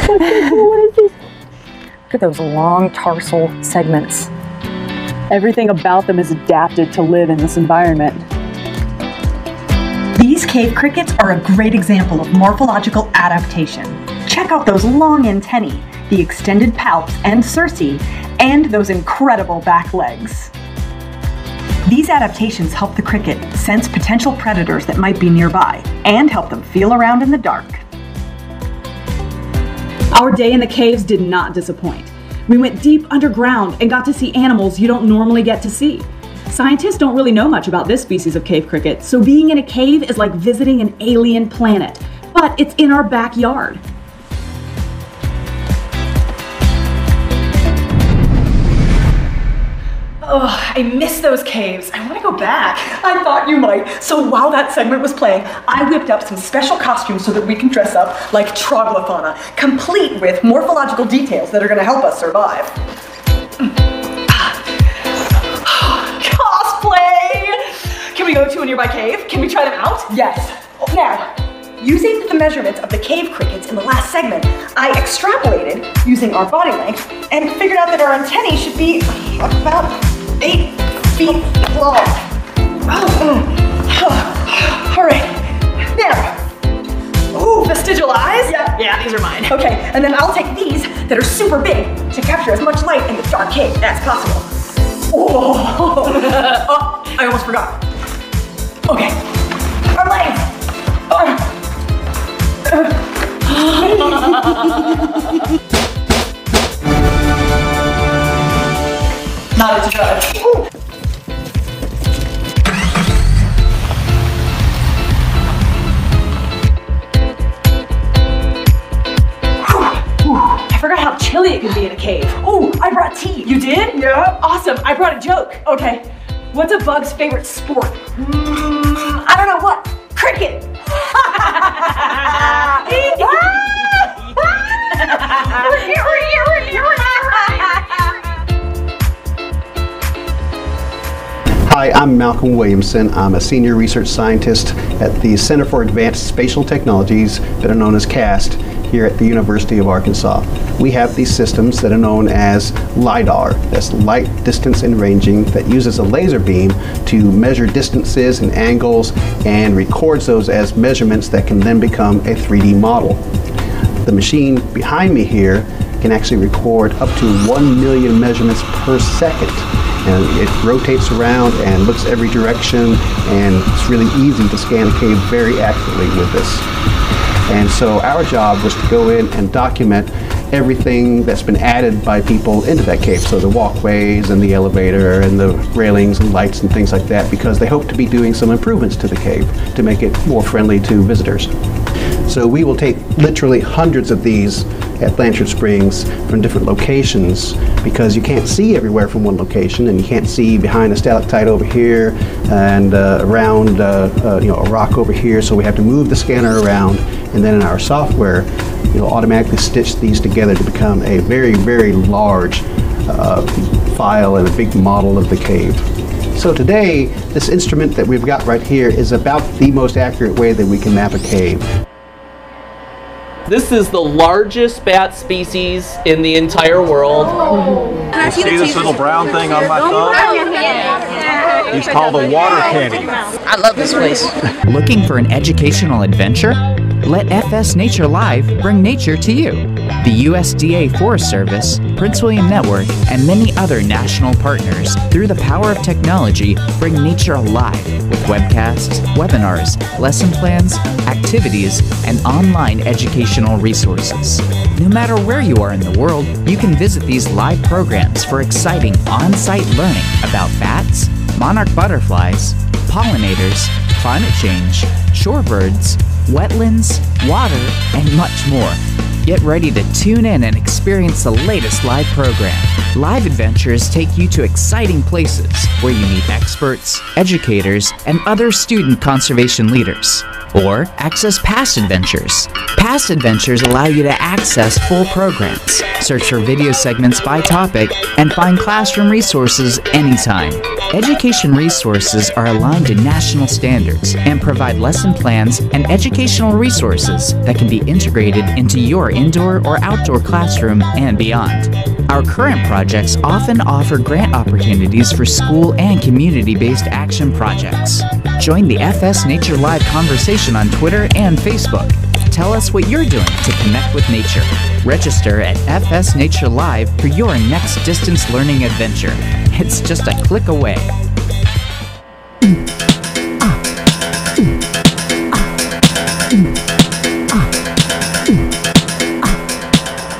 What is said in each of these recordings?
What is this? Look at those long tarsal segments. Everything about them is adapted to live in this environment. These cave crickets are a great example of morphological adaptation. Check out those long antennae, the extended palps and cerci, and those incredible back legs. These adaptations help the cricket sense potential predators that might be nearby and help them feel around in the dark. Our day in the caves did not disappoint. We went deep underground and got to see animals you don't normally get to see. Scientists don't really know much about this species of cave cricket, so being in a cave is like visiting an alien planet, but it's in our backyard. Oh, I miss those caves. I want to go back. I thought you might. So while that segment was playing, I whipped up some special costumes so that we can dress up like troglofauna, complete with morphological details that are going to help us survive. Cosplay! Can we go to a nearby cave? Can we try them out? Yes. Now, using the measurements of the cave crickets in the last segment, I extrapolated using our body length and figured out that our antennae should be about 8 feet long. All right, now, ooh, vestigial eyes? Yeah, these are mine. Okay, and then I'll take these that are super big to capture as much light in the dark cave as possible. Oh, I almost forgot. Okay, our legs. Not as good. I forgot how chilly it can be in a cave. Oh, I brought tea. You did? Yeah. Awesome. I brought a joke. Okay. What's a bug's favorite sport? I don't know what. Cricket. Hi, I'm Malcolm Williamson. I'm a senior research scientist at the Center for Advanced Spatial Technologies, better known as CAST, here at the University of Arkansas. We have these systems that are known as LIDAR, that's light distance and ranging, that uses a laser beam to measure distances and angles and records those as measurements that can then become a 3D model. The machine behind me here can actually record up to 1 million measurements per second. And it rotates around and looks every direction, and it's really easy to scan a cave very accurately with this. And so our job was to go in and document everything that's been added by people into that cave. So the walkways and the elevator and the railings and lights and things like that, because they hope to be doing some improvements to the cave to make it more friendly to visitors. So we will take literally hundreds of these at Blanchard Springs from different locations, because you can't see everywhere from one location, and you can't see behind a stalactite over here and around a rock over here. So we have to move the scanner around, and then in our software, automatically stitch these together to become a very, very large file and a big model of the cave. So today, this instrument that we've got right here is about the most accurate way that we can map a cave. This is the largest bat species in the entire world. You see this little brown thing on my thumb? He's called a water candy. I love this place. Looking for an educational adventure? Let FS Nature Live bring nature to you. The USDA Forest Service, Prince William Network, and many other national partners, through the power of technology, bring nature alive with webcasts, webinars, lesson plans, activities, and online educational resources. No matter where you are in the world, you can visit these live programs for exciting on-site learning about bats, monarch butterflies, pollinators, climate change, shorebirds, wetlands, water, and much more. Get ready to tune in and experience the latest live program. Live adventures take you to exciting places where you meet experts, educators, and other student conservation leaders. Or access past adventures. Past adventures allow you to access full programs, search for video segments by topic, and find classroom resources anytime. Education resources are aligned to national standards and provide lesson plans and educational resources that can be integrated into your indoor or outdoor classroom and beyond. Our current projects often offer grant opportunities for school and community-based action projects. Join the FS Nature Live conversation on Twitter and Facebook. Tell us what you're doing to connect with nature. Register at FS Nature Live for your next distance learning adventure. It's just a click away.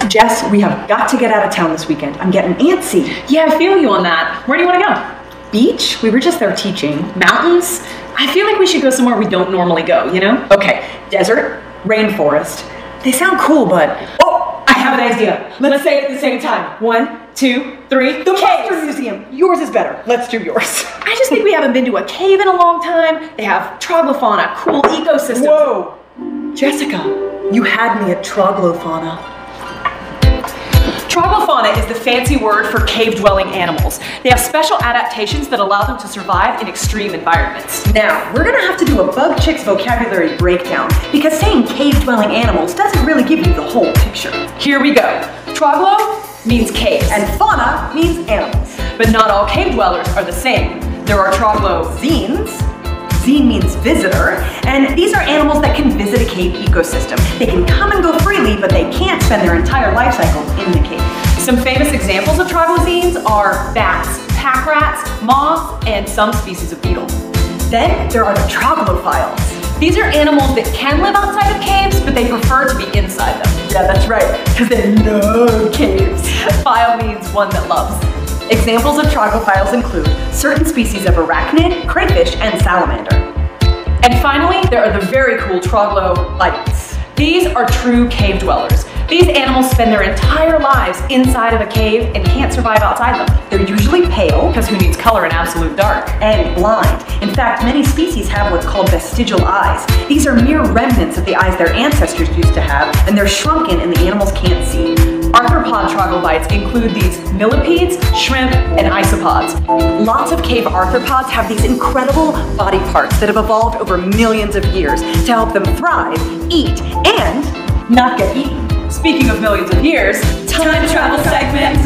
Jess, we have got to get out of town this weekend. I'm getting antsy. Yeah, I feel you on that. Where do you want to go? Beach? We were just there teaching. Mountains? I feel like we should go somewhere we don't normally go, you know? Okay, desert, rainforest. They sound cool, but... Oh, I have an idea. Let's say it at the same time. 1, 2, 3. The Monster Museum. Yours is better. Let's do yours. I just think we haven't been to a cave in a long time. They have troglofauna, cool ecosystems. Whoa! Jessica, you had me at troglofauna. Troglofauna is the fancy word for cave-dwelling animals. They have special adaptations that allow them to survive in extreme environments. Now, we're gonna have to do a Bug Chick's vocabulary breakdown because saying cave-dwelling animals doesn't really give you the whole picture. Here we go. Troglo means caves. And fauna means animals. But not all cave dwellers are the same. There are troglozines. Zine means visitor, and these are animals that can visit a cave ecosystem. They can come and go freely, but they can't spend their entire life cycle in the cave. Some famous examples of troglozines are bats, pack rats, moths, and some species of beetle. Then there are the troglophiles. These are animals that can live outside of caves, but they prefer to be inside them. Yeah, that's right, because they love caves. Phile means one that loves. Examples of troglophiles include certain species of arachnid, crayfish, and salamander. And finally, there are the very cool troglodytes. These are true cave dwellers. These animals spend their entire lives inside of a cave and can't survive outside them. They're usually pale, because who needs color in absolute dark? And blind. In fact, many species have what's called vestigial eyes. These are mere remnants of the eyes their ancestors used to have, and they're shrunken and the animals can't see. Arthropod troglodytes include these millipedes, shrimp, and isopods. Lots of cave arthropods have these incredible body parts that have evolved over millions of years to help them thrive, eat, and not get eaten. Speaking of millions of years, time travel segment!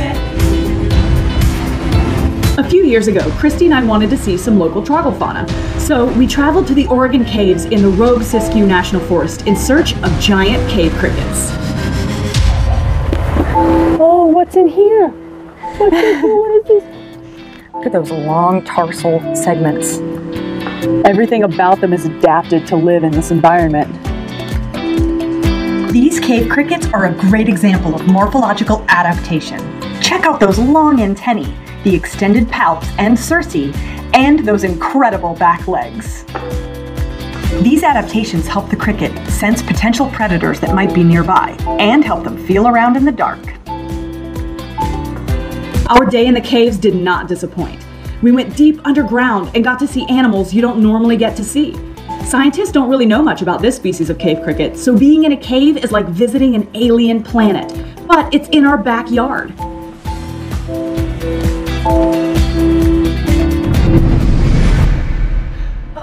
A few years ago, Christy and I wanted to see some local troglofauna. So we traveled to the Oregon caves in the Rogue Siskiyou National Forest in search of giant cave crickets. Oh, what's in here? What's in here? What is this? Look at those long tarsal segments. Everything about them is adapted to live in this environment. These cave crickets are a great example of morphological adaptation. Check out those long antennae, the extended palps and cerci, and those incredible back legs. These adaptations help the cricket sense potential predators that might be nearby and help them feel around in the dark. Our day in the caves did not disappoint. We went deep underground and got to see animals you don't normally get to see. Scientists don't really know much about this species of cave cricket, so being in a cave is like visiting an alien planet, but it's in our backyard.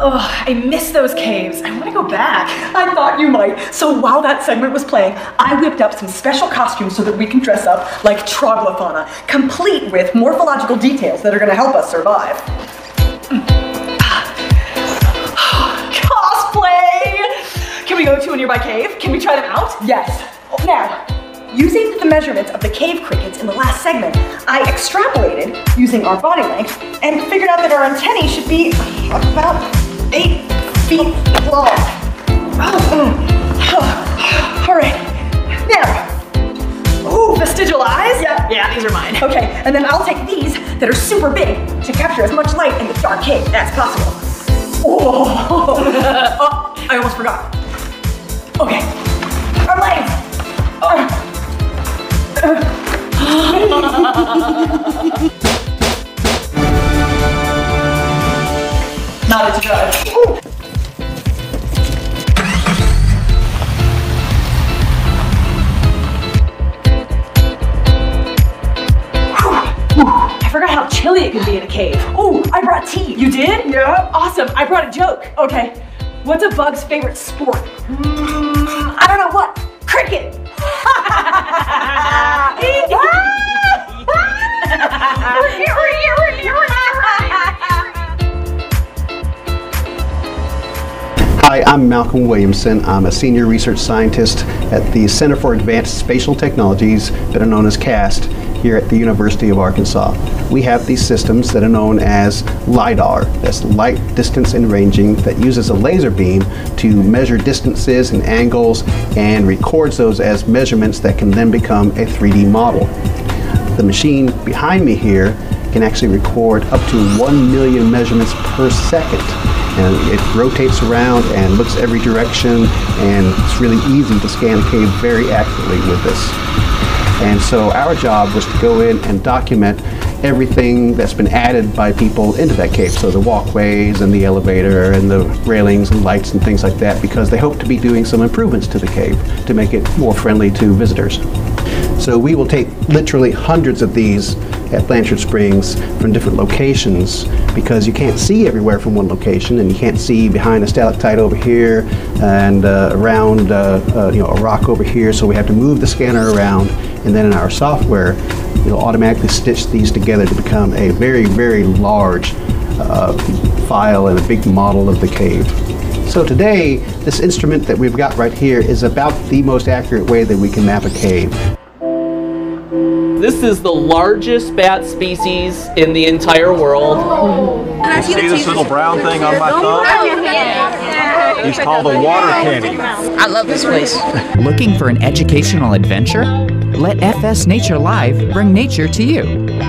Oh, I miss those caves. I want to go back. I thought you might. So while that segment was playing, I whipped up some special costumes so that we can dress up like troglofauna, complete with morphological details that are going to help us survive. Cosplay! Can we go to a nearby cave? Can we try them out? Yes. Now, using the measurements of the cave crickets in the last segment, I extrapolated using our body length and figured out that our antennae should be about 8 feet long. All right, now, ooh, vestigial eyes? Yeah, these are mine. Okay, and then I'll take these that are super big to capture as much light in the dark cave as possible. Oh, oh, I almost forgot. Okay, our legs. Not a judge. I forgot how chilly it can be in a cave. Oh, I brought tea. You did? Yeah. Awesome. I brought a joke. Okay. What's a bug's favorite sport? I don't know what. Cricket. Hi, I'm Malcolm Williamson. I'm a senior research scientist at the Center for Advanced Spatial Technologies, better known as CAST, here at the University of Arkansas. We have these systems that are known as LiDAR. That's light distance and ranging, that uses a laser beam to measure distances and angles and records those as measurements that can then become a 3D model. The machine behind me here can actually record up to 1 million measurements per second. And it rotates around and looks every direction, and it's really easy to scan a cave very accurately with this. And so our job was to go in and document everything that's been added by people into that cave. So the walkways and the elevator and the railings and lights and things like that, because they hope to be doing some improvements to the cave to make it more friendly to visitors. So we will take literally hundreds of these at Blanchard Springs from different locations, because you can't see everywhere from one location, and you can't see behind a stalactite over here and around a rock over here. So we have to move the scanner around, and then in our software it'll automatically stitch these together to become a very, very large file and a big model of the cave. So today, this instrument that we've got right here is about the most accurate way that we can map a cave. This is the largest bat species in the entire world. You see this little brown thing on my thumb? He's called a water candy. I love this place. Looking for an educational adventure? Let FS Nature Live bring nature to you.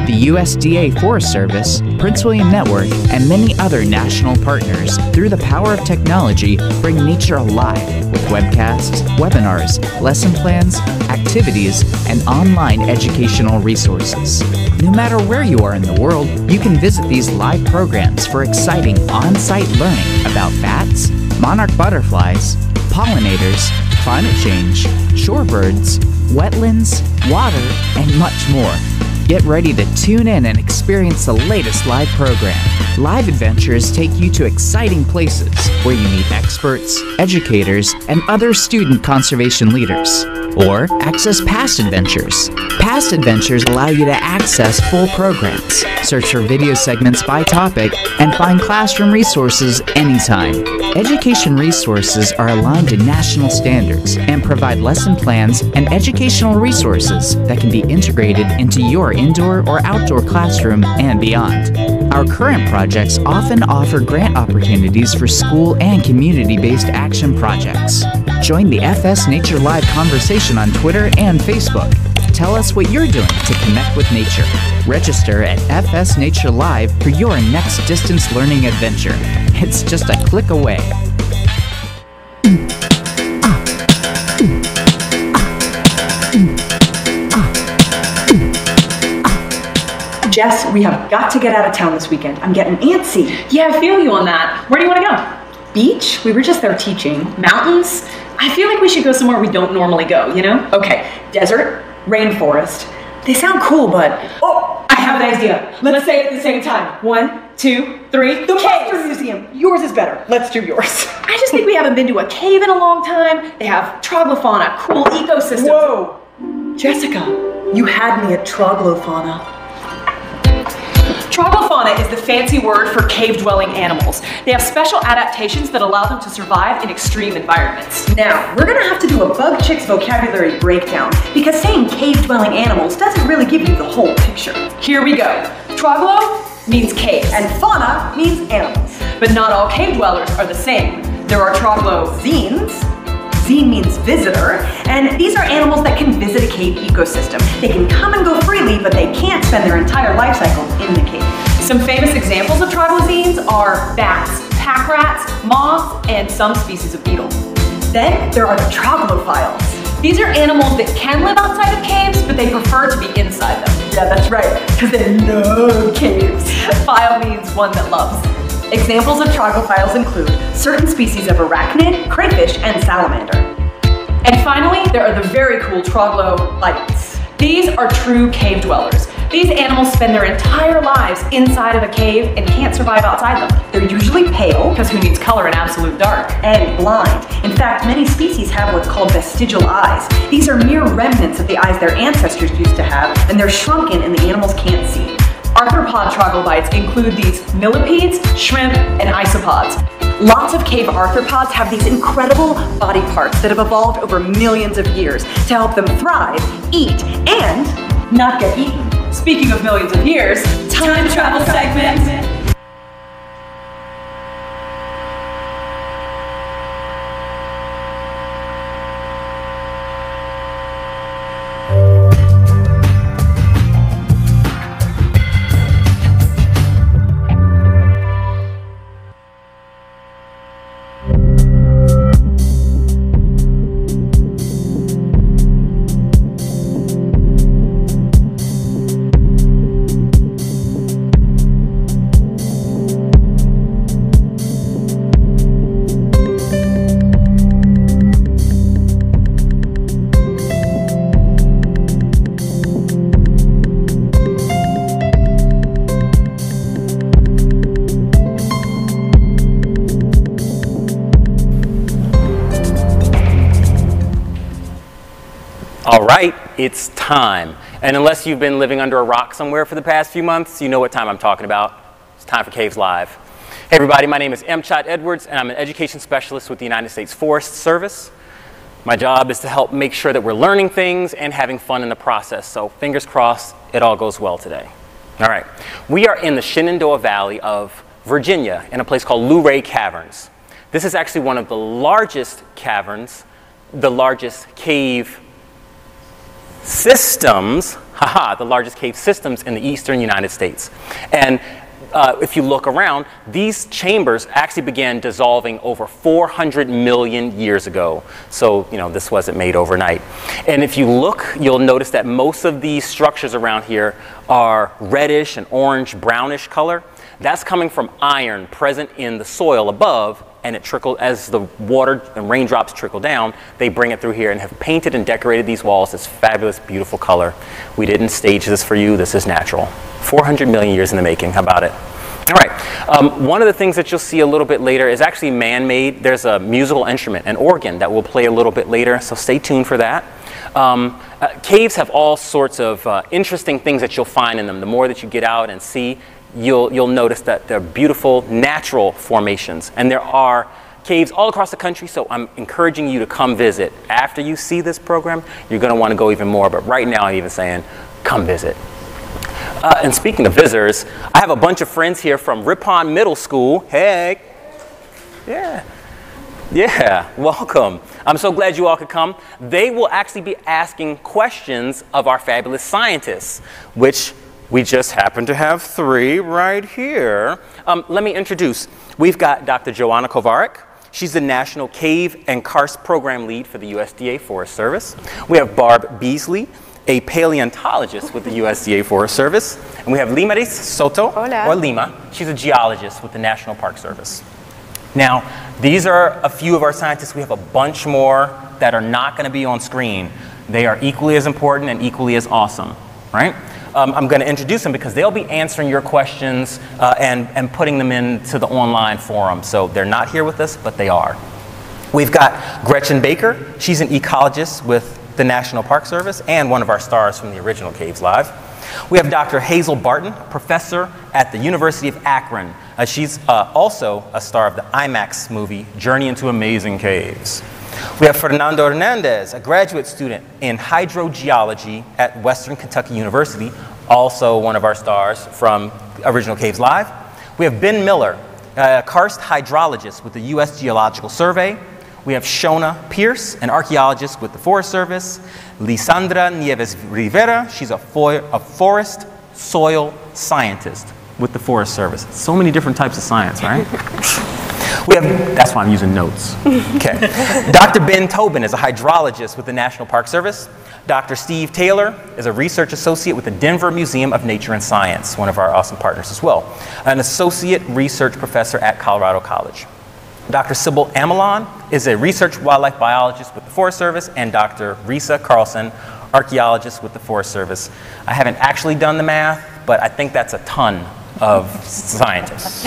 The USDA Forest Service, Prince William Network, and many other national partners, through the power of technology, bring nature alive with webcasts, webinars, lesson plans, activities, and online educational resources. No matter where you are in the world, you can visit these live programs for exciting on-site learning about bats, monarch butterflies, pollinators, climate change, shorebirds, wetlands, water, and much more. Get ready to tune in and experience the latest live program. Live adventures take you to exciting places where you meet experts, educators, and other student conservation leaders. Or access past adventures. Past adventures allow you to access full programs, search for video segments by topic, and find classroom resources anytime. Education resources are aligned to national standards and provide lesson plans and educational resources that can be integrated into your indoor or outdoor classroom and beyond. Our current projects often offer grant opportunities for school and community-based action projects. Join the FS Nature Live conversation on Twitter and Facebook. Tell us what you're doing to connect with nature. Register at FS Nature Live for your next distance learning adventure. It's just a click away. Jess, we have got to get out of town this weekend. I'm getting antsy. Yeah, I feel you on that. Where do you want to go? Beach? We were just there teaching. Mountains? I feel like we should go somewhere we don't normally go, you know? Okay, desert, rainforest. They sound cool, but... Oh, I have an idea. Let's say it at the same time. 1, 2, 3. The Monster Museum. Yours is better. Let's do yours. I just think we haven't been to a cave in a long time. They have troglofauna, cool ecosystems. Whoa! Jessica, you had me at troglofauna. Troglofauna is the fancy word for cave-dwelling animals. They have special adaptations that allow them to survive in extreme environments. Now, we're gonna have to do a bug chick's vocabulary breakdown, because saying cave-dwelling animals doesn't really give you the whole picture. Here we go. Troglo means cave, and fauna means animals. But not all cave dwellers are the same. There are troglozines. Zine means visitor, and these are animals that can visit a cave ecosystem. They can come and go freely, but they can't spend their entire life cycle in the cave. Some famous examples of troglozines are bats, pack rats, moths, and some species of beetle. Then there are the troglophiles. These are animals that can live outside of caves, but they prefer to be inside them. Yeah, that's right, because they love caves. Phile means one that loves. Examples of troglophile include certain species of arachnid, crayfish, and salamander. And finally, there are the very cool troglodytes. These are true cave dwellers. These animals spend their entire lives inside of a cave and can't survive outside them. They're usually pale, because who needs color in absolute dark, and blind. In fact, many species have what's called vestigial eyes. These are mere remnants of the eyes their ancestors used to have, and they're shrunken and the animals can't see. Arthropod troglodytes include these millipedes, shrimp, and isopods. Lots of cave arthropods have these incredible body parts that have evolved over millions of years to help them thrive, eat, and not get eaten. Speaking of millions of years, time travel segment. All right, it's time. And unless you've been living under a rock somewhere for the past few months, you know what time I'm talking about. It's time for Caves Live. Hey everybody, my name is M. Chad Edwards, and I'm an education specialist with the United States Forest Service. My job is to help make sure that we're learning things and having fun in the process, so fingers crossed it all goes well today. All right, we are in the Shenandoah Valley of Virginia in a place called Luray Caverns. This is actually one of the largest caverns, the largest cave systems, the largest cave systems in the eastern United States. And if you look around, these chambers actually began dissolving over 400 million years ago. So, you know, this wasn't made overnight. And if you look, you'll notice that most of these structures around here are reddish and orange, brownish color. That's coming from iron present in the soil above, and it trickled as the water and raindrops trickle down. They bring it through here and have painted and decorated these walls this fabulous, beautiful color. We didn't stage this for you. This is natural. 400 million years in the making. How about it? All right. One of the things that you'll see a little bit later is actually man-made. There's a musical instrument, an organ, that we'll play a little bit later, so stay tuned for that. Caves have all sorts of interesting things that you'll find in them. The more that you get out and see, you'll notice that they're beautiful natural formations, and there are caves all across the country, so I'm encouraging you to come visit. After you see this program, you're going to want to go even more, but right now I'm even saying come visit. And speaking of visitors, I have a bunch of friends here from Ripon Middle School. Hey, yeah, welcome. I'm so glad you all could come. They will actually be asking questions of our fabulous scientists, which we just happen to have 3 right here. Let me introduce. We've got Dr. Joanna Kovarik. She's the National Cave and Karst Program Lead for the USDA Forest Service. We have Barb Beasley, a paleontologist with the USDA Forest Service. And we have Limaris Soto, or Lima. She's a geologist with the National Park Service. Now, these are a few of our scientists. We have a bunch more that are not going to be on screen. They are equally as important and equally as awesome, right? I'm going to introduce them because they'll be answering your questions and putting them into the online forum. So they're not here with us, but they are. We've got Gretchen Baker. She's an ecologist with the National Park Service and one of our stars from the original Caves Live. We have Dr. Hazel Barton, professor at the University of Akron. She's also a star of the IMAX movie, Journey into Amazing Caves. We have Fernando Hernandez, a graduate student in hydrogeology at Western Kentucky University, also one of our stars from original Caves Live. We have Ben Miller, a karst hydrologist with the U.S. Geological Survey. We have Shona Pierce, an archaeologist with the Forest Service. Lisandra Nieves Rivera, she's a forest soil scientist with the Forest Service. So many different types of science, right? That's why I'm using notes. Okay. Dr. Ben Tobin is a hydrologist with the National Park Service. Dr. Steve Taylor is a research associate with the Denver Museum of Nature and Science, one of our awesome partners as well. An associate research professor at Colorado College. Dr. Sybil Amelon is a research wildlife biologist with the Forest Service, and Dr. Risa Carlson, archaeologist with the Forest Service. I haven't actually done the math, but I think that's a ton of scientists.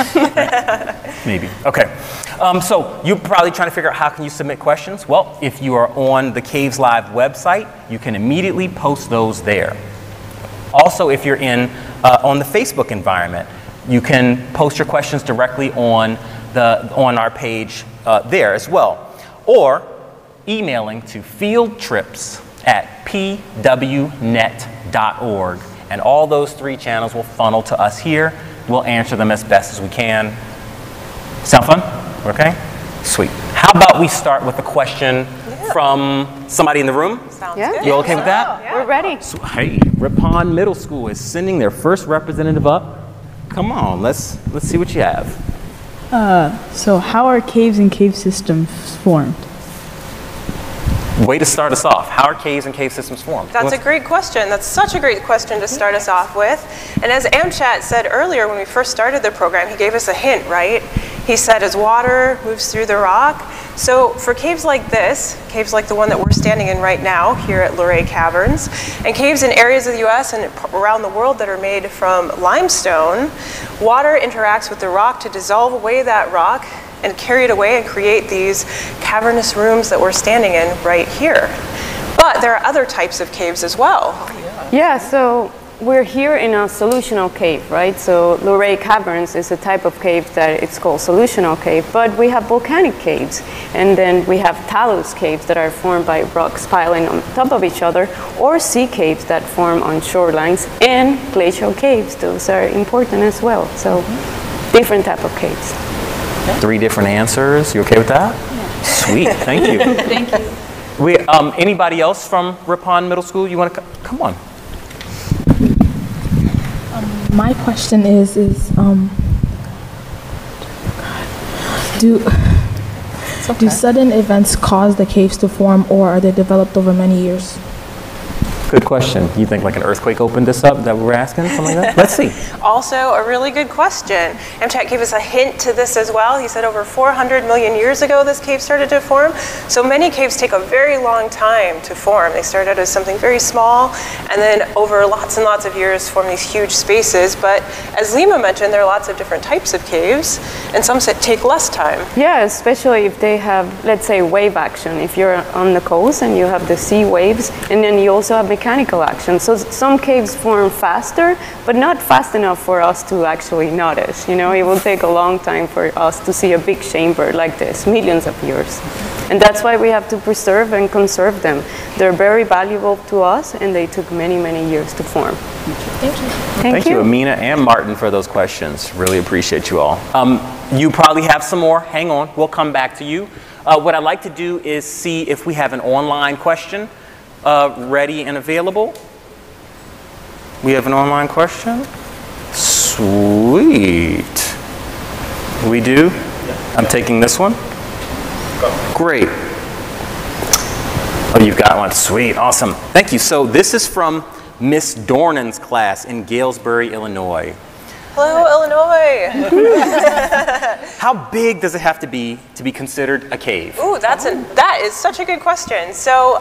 Maybe. Okay. So you're probably trying to figure out how can you submit questions. Well, if you are on the CavesLIVE website, you can immediately post those there. Also, if you're on the Facebook environment, you can post your questions directly on our page there as well, or emailing to fieldtrips@pwnet.org, and all those 3 channels will funnel to us here. We'll answer them as best as we can. Sound fun? Okay? Sweet. How about we start with a question from somebody in the room? Sounds good. You okay with that? Yeah. We're ready. So, hey, Ripon Middle School is sending their first representative up. Come on, let's see what you have. So how are caves and cave systems formed? Way to start us off. How are caves and cave systems formed? That's a great question. That's such a great question to start us off with. And as Amchat said earlier when we first started the program, he gave us a hint, right? He said as water moves through the rock. So for caves like this, caves like the one that we're standing in right now here at Luray Caverns, and caves in areas of the US and around the world that are made from limestone, water interacts with the rock to dissolve away that rock and carry it away and create these cavernous rooms that we're standing in right here. But there are other types of caves as well. Yeah, so we're here in a solutional cave, right? So Luray Caverns is a type of cave that it's called solutional cave, but we have volcanic caves, and then we have talus caves that are formed by rocks piling on top of each other, or sea caves that form on shorelines, and glacial caves. Those are important as well. So different type of caves. 3 different answers. You okay with that? Yeah. Sweet. Thank you. Thank you. Anybody else from Ripon Middle School? You want to come on? My question is do sudden events cause the caves to form, or are they developed over many years? Good question. You think like an earthquake opened this up that we're asking? Something like that? Let's see. Also a really good question. Amchat gave us a hint to this as well. He said over 400 million years ago this cave started to form. So many caves take a very long time to form. They start out as something very small, and then over lots and lots of years form these huge spaces. But as Lima mentioned, there are lots of different types of caves, and some take less time. Yeah, especially if they have, let's say, wave action. If you're on the coast and you have the sea waves, and then you also have mechanical action. So some caves form faster, but not fast enough for us to actually notice. You know, it will take a long time for us to see a big chamber like this, millions of years. And that's why we have to preserve and conserve them. They're very valuable to us, and they took many, many years to form. Thank you. Thank you, Amina and Martin, for those questions. Really appreciate you all. You probably have some more. Hang on. We'll come back to you. What I'd like to do is see if we have an online question ready and available. We have an online question? Sweet. We do? I'm taking this one. Great. Oh, you've got one. Sweet. Awesome. Thank you. So this is from Miss Dornan's class in Galesburg, Illinois. Hello, Illinois. How big does it have to be considered a cave? Ooh, that is such a good question. So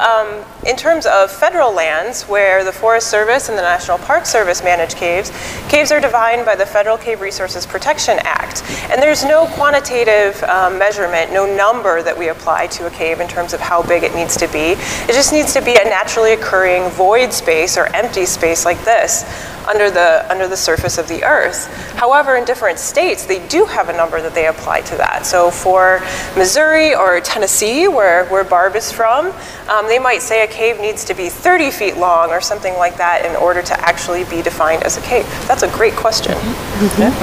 in terms of federal lands where the Forest Service and the National Park Service manage caves, caves are defined by the Federal Cave Resources Protection Act. And there's no quantitative measurement, no number that we apply to a cave in terms of how big it needs to be. It just needs to be a naturally occurring void space or empty space like this under the surface of the earth. However, in different states, they do have a number that they apply to that. So for Missouri or Tennessee, where Barb is from, they might say a cave needs to be 30 feet long or something like that in order to actually be defined as a cave. That's a great question.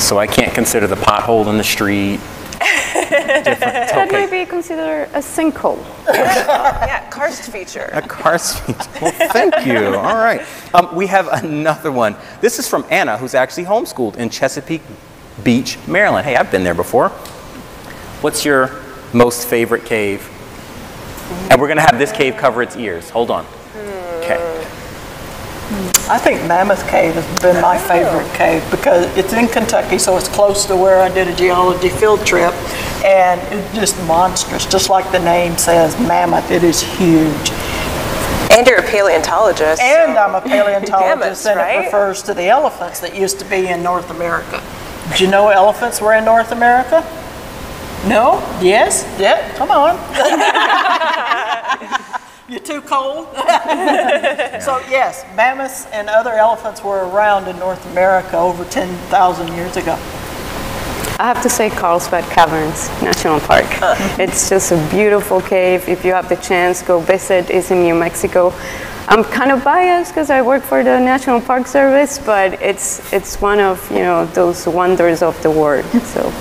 So I can't consider the pothole in the street That might be considered a sinkhole. Yeah, karst feature. A karst feature. Well, thank you. All right. We have another one. This is from Anna, who's actually homeschooled in Chesapeake Beach, Maryland. Hey, I've been there before. What's your most favorite cave? And we're going to have this cave cover its ears. Hold on. Okay. I think Mammoth Cave has been my favorite cave because it's in Kentucky, so it's close to where I did a geology field trip, and it's just monstrous, just like the name says, mammoth. It is huge. And you're a paleontologist. And I'm a paleontologist, Mammoths, and right? it refers to the elephants that used to be in North America. Did you know elephants were in North America? No? Yes? Yeah, come on. You're too cold? So yes, mammoths and other elephants were around in North America over 10,000 years ago. I have to say Carlsbad Caverns National Park. It's just a beautiful cave. If you have the chance, go visit. It's in New Mexico. I'm kind of biased because I work for the National Park Service, but it's one of those wonders of the world. So.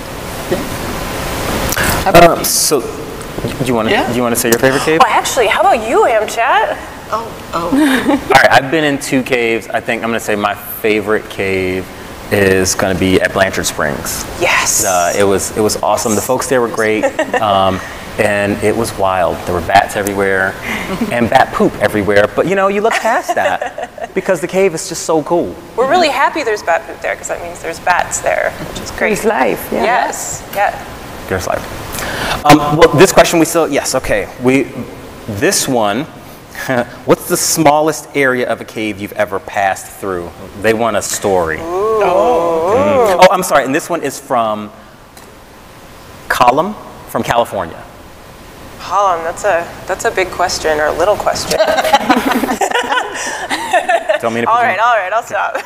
So, do you want to say your favorite cave? Well, actually, how about you, Amchat? Oh. All right, I've been in 2 caves. I think I'm going to say my favorite cave is going to be at Blanchard Springs. Yes. It was awesome. The folks there were great, and it was wild. There were bats everywhere, and bat poop everywhere. But you look past that because the cave is just so cool. We're really happy there's bat poop there because that means there's bats there, which is great. It's life. Yeah. Yes. Yeah. There's life. Well, this question this one, what's the smallest area of a cave you've ever passed through? They want a story. Oh, I'm sorry, and this one is from Column from California. Column, that's a big question or a little question. Tell me to all right, I'll stop.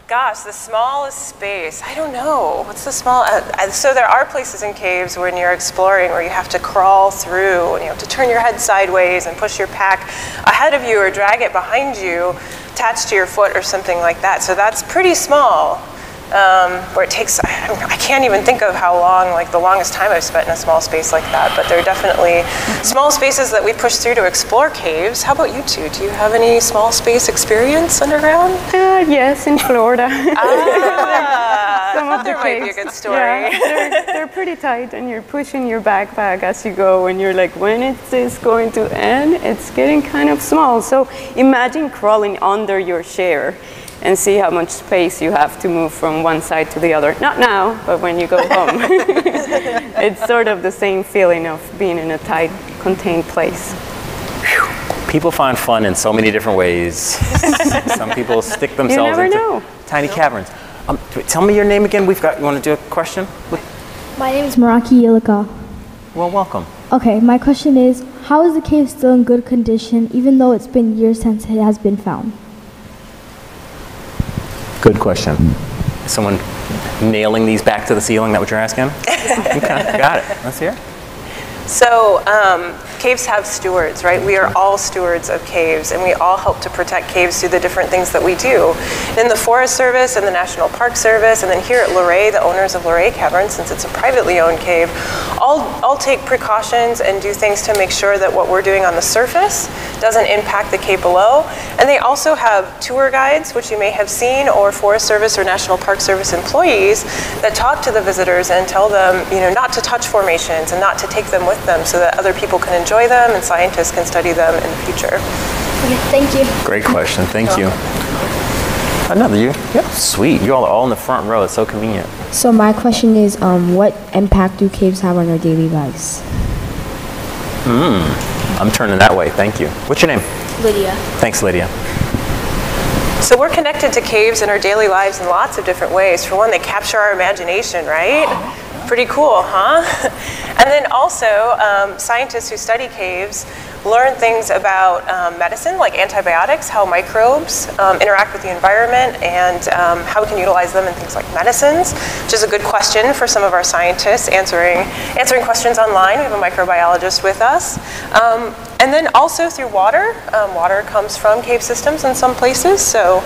Gosh, the smallest space. I don't know. What's the small? So there are places in caves when you're exploring where you have to crawl through and you have to turn your head sideways and push your pack ahead of you or drag it behind you, attached to your foot or something like that. So that's pretty small. Where it takes, I can't even think of how long, like the longest time I've spent in a small space like that, but there are definitely small spaces that we push through to explore caves. How about you two? Do you have any small space experience underground? Yes, in Florida. Some of the there might be a good story. Yeah, they're pretty tight, and you're pushing your backpack as you go, and you're like, when is this going to end? It's getting kind of small. So imagine crawling under your chair and see how much space you have to move from one side to the other. Not now, but when you go home. It's sort of the same feeling of being in a tight, contained place. People find fun in so many different ways. Some people stick themselves into tiny caverns. Tell me your name again. You want to do a question? My name is Maraki Yilika. Well, welcome. Okay, my question is, how is the cave still in good condition even though it's been years since it has been found? Good question. Is someone nailing these back to the ceiling? That what you're asking? Okay, got it. Let's hear it. So caves have stewards, right? We are all stewards of caves, and we all help to protect caves through the different things that we do. In the Forest Service and the National Park Service, and then here at Luray, the owners of Luray Cavern, since it's a privately owned cave, all take precautions and do things to make sure that what we're doing on the surface doesn't impact the cave below. And they also have tour guides, which you may have seen, or Forest Service or National Park Service employees that talk to the visitors and tell them, not to touch formations and not to take them with them so that other people can enjoy them and scientists can study them in the future. Okay, thank you. Great question. Thank you. Another you? Yep. Sweet. You all are all in the front row. It's so convenient. So my question is, what impact do caves have on our daily lives? I'm turning that way. Thank you. What's your name? Lydia. Thanks, Lydia. So we're connected to caves in our daily lives in lots of different ways. For one, they capture our imagination, right? Pretty cool, huh? And then also, scientists who study caves learn things about medicine, like antibiotics, how microbes interact with the environment, and how we can utilize them in things like medicines, which is a good question for some of our scientists answering questions online. We have a microbiologist with us. And then also through water. Water comes from cave systems in some places, so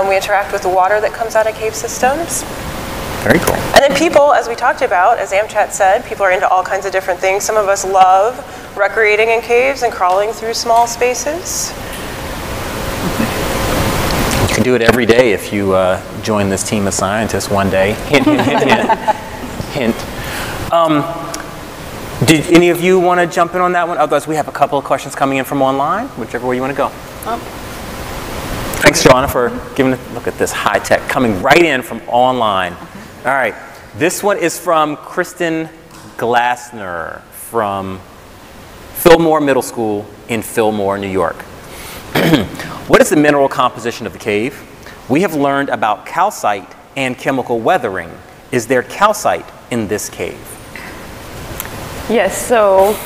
we interact with the water that comes out of cave systems. Very cool. And then people, as we talked about, as Amchat said, people are into all kinds of different things. Some of us love recreating in caves and crawling through small spaces. You can do it every day if you join this team of scientists one day. Hint, hint, hint, hint. Hint. Did any of you want to jump in on that one? Otherwise, we have a couple of questions coming in from online, whichever way you want to go. Thanks, Joanna, for giving a look at this high tech coming right in from online. All right, this one is from Kristen Glassner from Fillmore Middle School in Fillmore, New York. What is the mineral composition of the cave? We have learned about calcite and chemical weathering. Is there calcite in this cave? Yes, so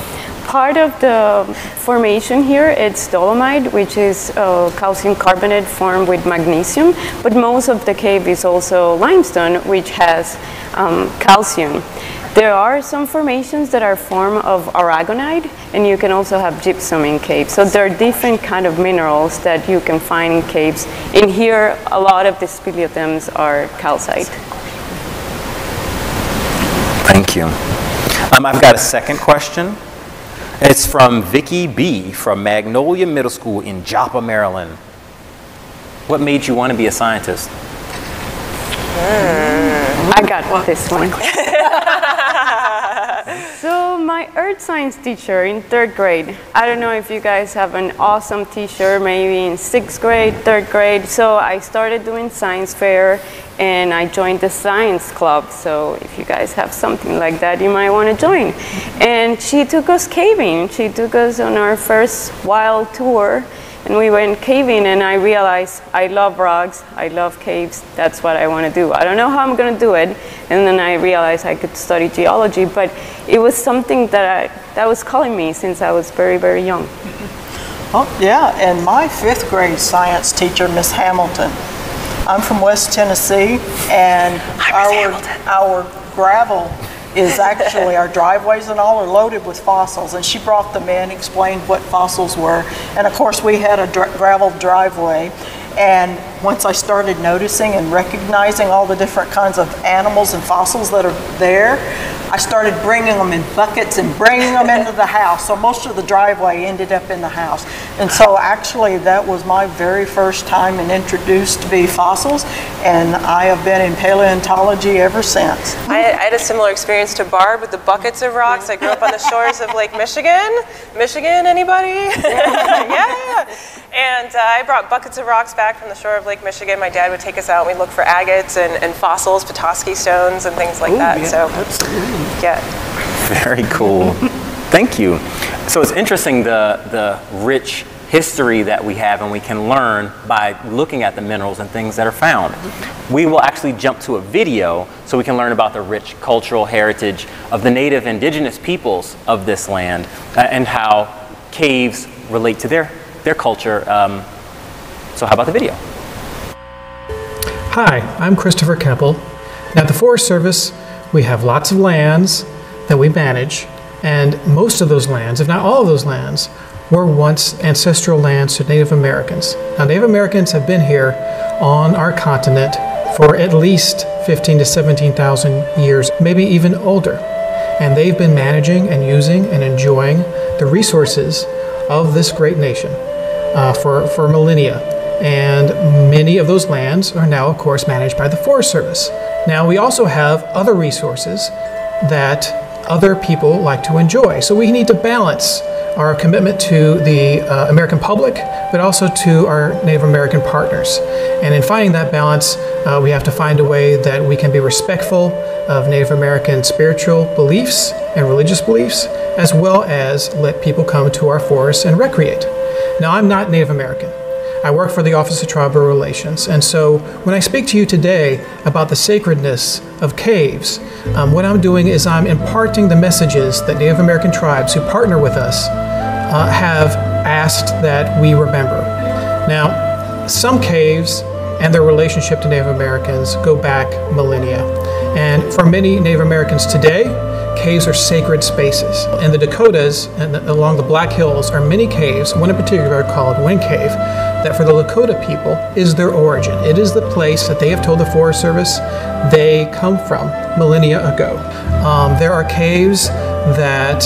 part of the formation here, it's dolomite, which is calcium carbonate formed with magnesium, but most of the cave is also limestone, which has calcium. There are some formations that are formed of aragonite, and you can also have gypsum in caves. So there are different kind of minerals that you can find in caves. In here, a lot of the speleothems are calcite. Thank you. I've got a second question. It's from Vicky B. from Magnolia Middle School in Joppa, Maryland. What made you want to be a scientist? I got this one. So my earth science teacher in 3rd grade, I don't know if you guys have an awesome teacher, maybe in 6th grade, 3rd grade. So I started doing science fair and I joined the science club. So if you guys have something like that, you might want to join. And she took us caving. She took us on our first wild tour. And we went caving, and I realized I love rocks, I love caves, that's what I want to do. I don't know how I'm going to do it, and then I realized I could study geology, but it was something that was calling me since I was very, very young. Oh, yeah, and my 5th grade science teacher, Miss Hamilton, I'm from West Tennessee, and our gravel is actually, our driveways and all are loaded with fossils, and she brought them in, explained what fossils were, and of course we had a gravel driveway, and once I started noticing and recognizing all the different kinds of animals and fossils that are there, I started bringing them in buckets and bringing them into the house. So most of the driveway ended up in the house. And so actually that was my very first time and introduced to bee fossils, and I have been in paleontology ever since. I had a similar experience to Barb with the buckets of rocks. I grew up on the shores of Lake Michigan. Michigan, anybody? Yeah. And I brought buckets of rocks back from the shore of Lake Michigan. My dad would take us out and we'd look for agates and fossils, Petoskey stones and things like that. Yeah, so, absolutely. Yeah. Very cool. Thank you. So it's interesting the rich history that we have and we can learn by looking at the minerals and things that are found. We will actually jump to a video so we can learn about the rich cultural heritage of the native indigenous peoples of this land and how caves relate to their culture. So how about the video? Hi, I'm Christopher Keppel. At the Forest Service, we have lots of lands that we manage, and most of those lands, if not all of those lands, were once ancestral lands to Native Americans. Now, Native Americans have been here on our continent for at least 15 to 17,000 years, maybe even older. And they've been managing and using and enjoying the resources of this great nation for millennia. And many of those lands are now, of course, managed by the Forest Service. Now, we also have other resources that other people like to enjoy. So we need to balance our commitment to the American public, but also to our Native American partners. And in finding that balance, we have to find a way that we can be respectful of Native American spiritual beliefs and religious beliefs, as well as let people come to our forests and recreate. Now, I'm not Native American. I work for the Office of Tribal Relations, and so when I speak to you today about the sacredness of caves, what I'm doing is I'm imparting the messages that Native American tribes who partner with us have asked that we remember. Now, some caves and their relationship to Native Americans go back millennia, and for many Native Americans today, caves are sacred spaces. In the Dakotas and along the Black Hills are many caves, one in particular called Wind Cave, that for the Lakota people is their origin. It is the place that they have told the Forest Service they come from millennia ago. There are caves that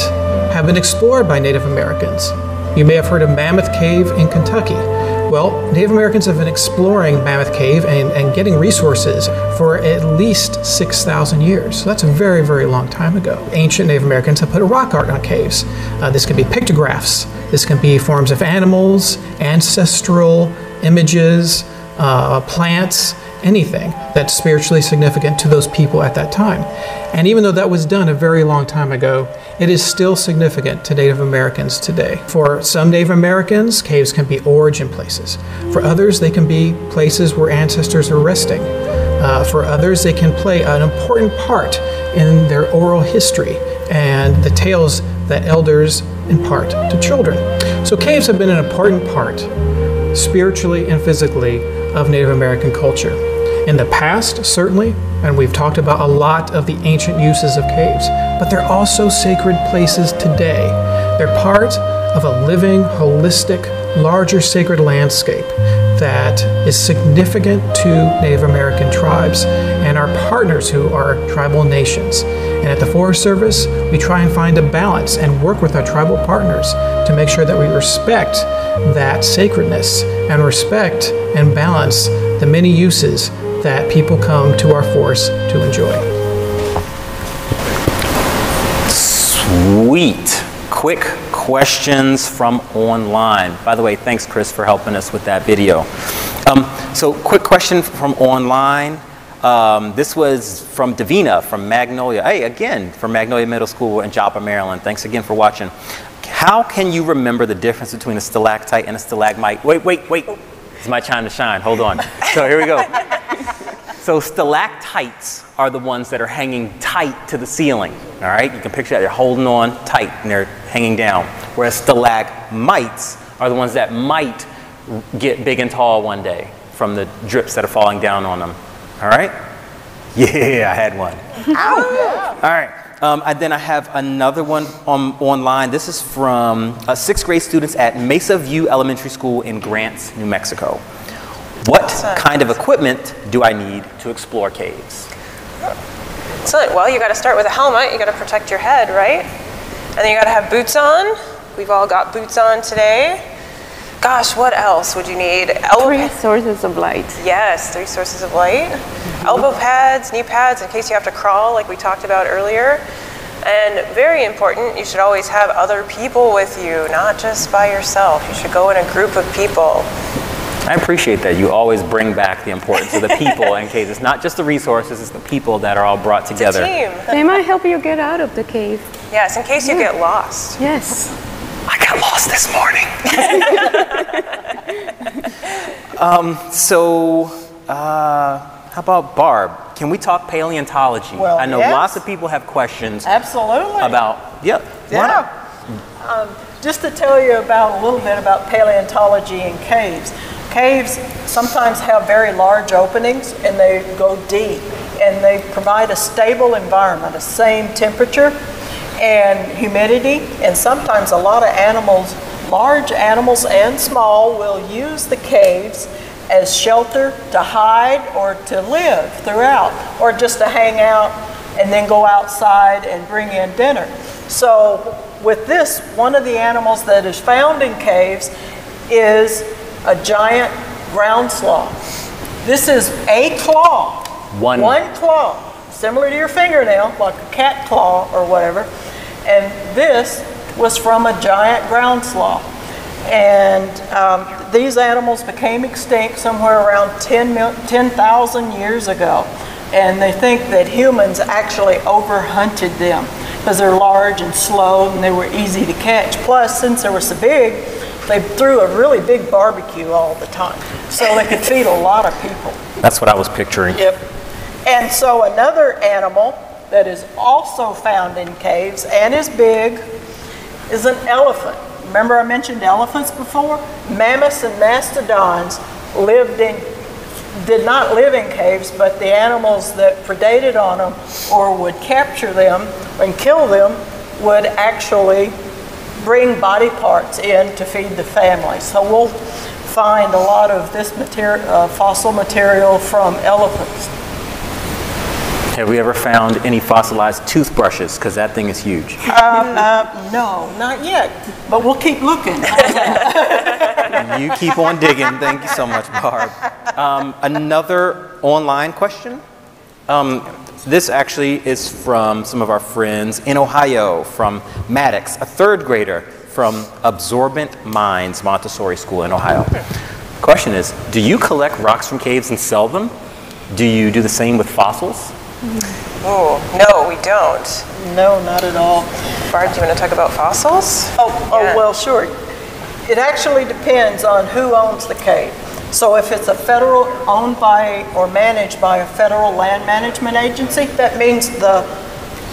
have been explored by Native Americans. You may have heard of Mammoth Cave in Kentucky, Well, Native Americans have been exploring Mammoth Cave and getting resources for at least 6,000 years. So that's a very, very long time ago. Ancient Native Americans have put a rock art on caves. This can be pictographs. This can be forms of animals, ancestral images, plants, anything that's spiritually significant to those people at that time. And even though that was done a very long time ago, it is still significant to Native Americans today. For some Native Americans, caves can be origin places. For others, they can be places where ancestors are resting. For others, they can play an important part in their oral history and the tales that elders impart to children. So caves have been an important part, spiritually and physically, of Native American culture. In the past, certainly, and we've talked about a lot of the ancient uses of caves, but they're also sacred places today. They're part of a living, holistic, larger sacred landscape that is significant to Native American tribes and our partners who are tribal nations. And at the Forest Service, we try and find a balance and work with our tribal partners to make sure that we respect that sacredness and respect and balance the many uses that people come to our forest to enjoy. Sweet. Quick questions from online. By the way, thanks, Chris, for helping us with that video. So quick question from online. This was from Davina from Magnolia. Hey, again, from Magnolia Middle School in Joppa, Maryland. Thanks again for watching. How can you remember the difference between a stalactite and a stalagmite? Wait. It's my time to shine. Hold on. So here we go. So stalactites are the ones that are hanging tight to the ceiling. All right? You can picture that. They're holding on tight and they're hanging down. Whereas stalagmites are the ones that might get big and tall one day from the drips that are falling down on them. All right? Yeah, I had one. Ow! All right. Then I have another one online. This is from 6th grade students at Mesa View Elementary School in Grants, New Mexico. What kind of equipment do I need to explore caves? Excellent. Well, you got to start with a helmet. You got to protect your head, right? And then you got to have boots on. We've all got boots on today. Gosh, what else would you need? 3 sources of light. Yes, 3 sources of light. Elbow pads, knee pads in case you have to crawl like we talked about earlier. And very important, you should always have other people with you, not just by yourself. You should go in a group of people. I appreciate that. You always bring back the importance of the people in caves. It's not just the resources, it's the people that are all brought together. It's a team. They might help you get out of the cave. Yes, in case you get lost. Yes. I got lost this morning. How about Barb? Can we talk paleontology? Well, I know lots of people have questions. Absolutely. About, yeah. Just to tell you about a little bit about paleontology in caves. Caves sometimes have very large openings and they go deep and they provide a stable environment, a same temperature and humidity, and sometimes a lot of animals, large animals and small, will use the caves as shelter to hide or to live throughout, or just to hang out and then go outside and bring in dinner. So with this, one of the animals that is found in caves is a giant ground sloth. This is a claw, one claw, similar to your fingernail, like a cat claw or whatever. And this was from a giant ground sloth. And these animals became extinct somewhere around 10,000 years ago. And they think that humans actually overhunted them because they're large and slow and they were easy to catch. Plus, since they were so big, they threw a really big barbecue all the time. So they could feed a lot of people. That's what I was picturing. Yep. And so another animal that is also found in caves and is big is an elephant. Remember I mentioned elephants before? Mammoths and mastodons did not live in caves, but the animals that predated on them or would capture them and kill them would actually bring body parts in to feed the family. So we'll find a lot of this fossil material from elephants. Have we ever found any fossilized toothbrushes? Because that thing is huge. No, not yet, but we'll keep looking. You keep on digging. Thank you so much, Barb. Another online question. This actually is from some of our friends in Ohio, from Maddox, a third grader from Absorbent Minds Montessori School in Ohio. Question is, do you collect rocks from caves and sell them? Do you do the same with fossils? Oh, no, we don't. No, not at all. Barb, do you want to talk about fossils? Well, sure. It actually depends on who owns the cave. So if it's a federal owned by or managed by a federal land management agency, that means the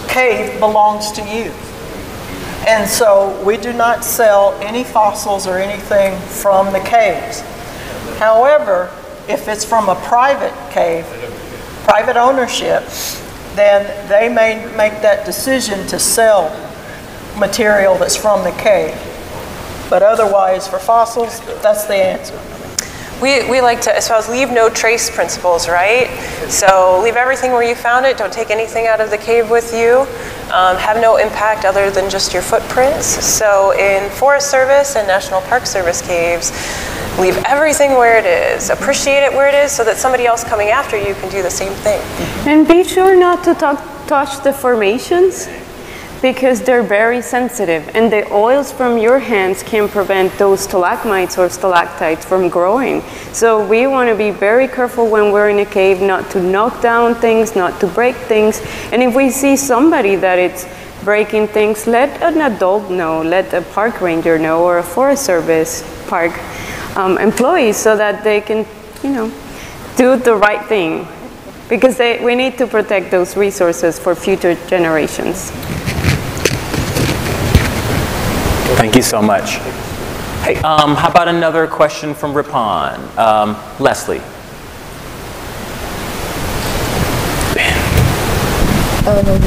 cave belongs to you. And so we do not sell any fossils or anything from the caves. However, if it's from a private cave, private ownership, then they may make that decision to sell material that's from the cave. But otherwise, for fossils, that's the answer. We like to espouse leave no trace principles, right? So leave everything where you found it. Don't take anything out of the cave with you. Have no impact other than just your footprints. So in Forest Service and National Park Service caves, leave everything where it is. Appreciate it where it is so that somebody else coming after you can do the same thing. And be sure not to touch the formations, because they're very sensitive, and the oils from your hands can prevent those stalagmites or stalactites from growing. So we want to be very careful when we're in a cave not to knock down things, not to break things. And if we see somebody that it's breaking things, let an adult know, let a park ranger know, or a Forest Service park employee, so that they can, do the right thing. Because we need to protect those resources for future generations. Thank you so much. Hey, how about another question from Ripon? Leslie.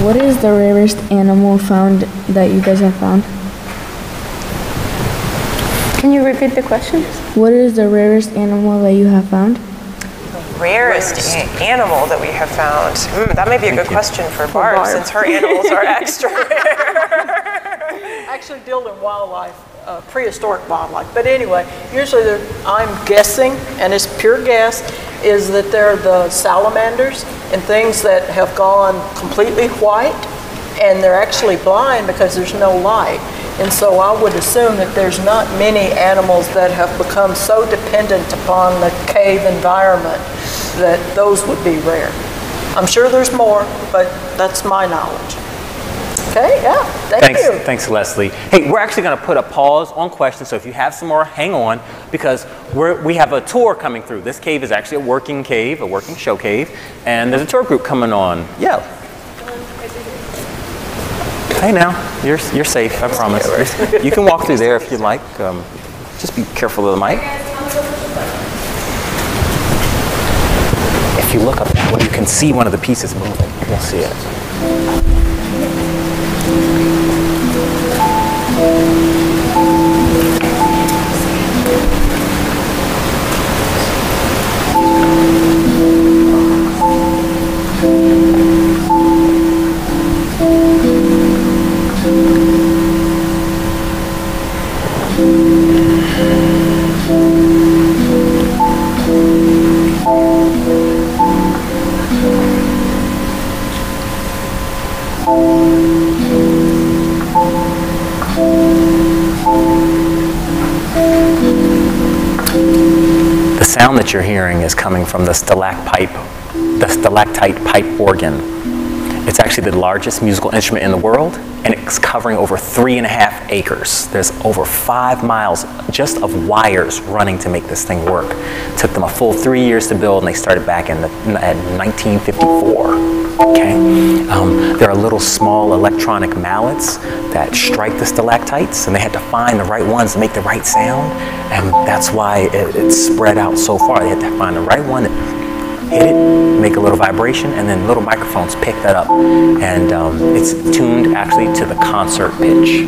What is the rarest animal found that you guys have found? Can you repeat the question? What is the rarest animal that you have found? Rarest animal that we have found? That may be a good question for Barb, since her animals are extra rare. I actually deal in wildlife, prehistoric wildlife. But anyway, usually I'm guessing, and it's pure guess, is that they're the salamanders and things that have gone completely white, and they're actually blind because there's no light. And so I would assume that there's not many animals that have become so dependent upon the cave environment that those would be rare. I'm sure there's more, but that's my knowledge. Okay, yeah, thank you. Thanks, Leslie. Hey, we're actually going to put a pause on questions, so if you have some more, hang on, because we have a tour coming through. This cave is actually a working cave, a working show cave, and there's a tour group coming on. Yeah. Hey now, you're safe, I promise. You can walk through there if you'd like. Just be careful of the mic. If you look up that way, you can see one of the pieces moving. You'll see it. The sound that you're hearing is coming from the stalactite pipe organ. It's actually the largest musical instrument in the world, and it's covering over 3.5 acres. There's over 5 miles just of wires running to make this thing work. It took them a full 3 years to build, and they started back at 1954. Okay, there are little small electronic mallets that strike the stalactites, and they had to find the right ones to make the right sound, and that's why it's spread out so far. They had to find the right one that hit it, make a little vibration, and then little microphones pick that up, and it's tuned actually to the concert pitch.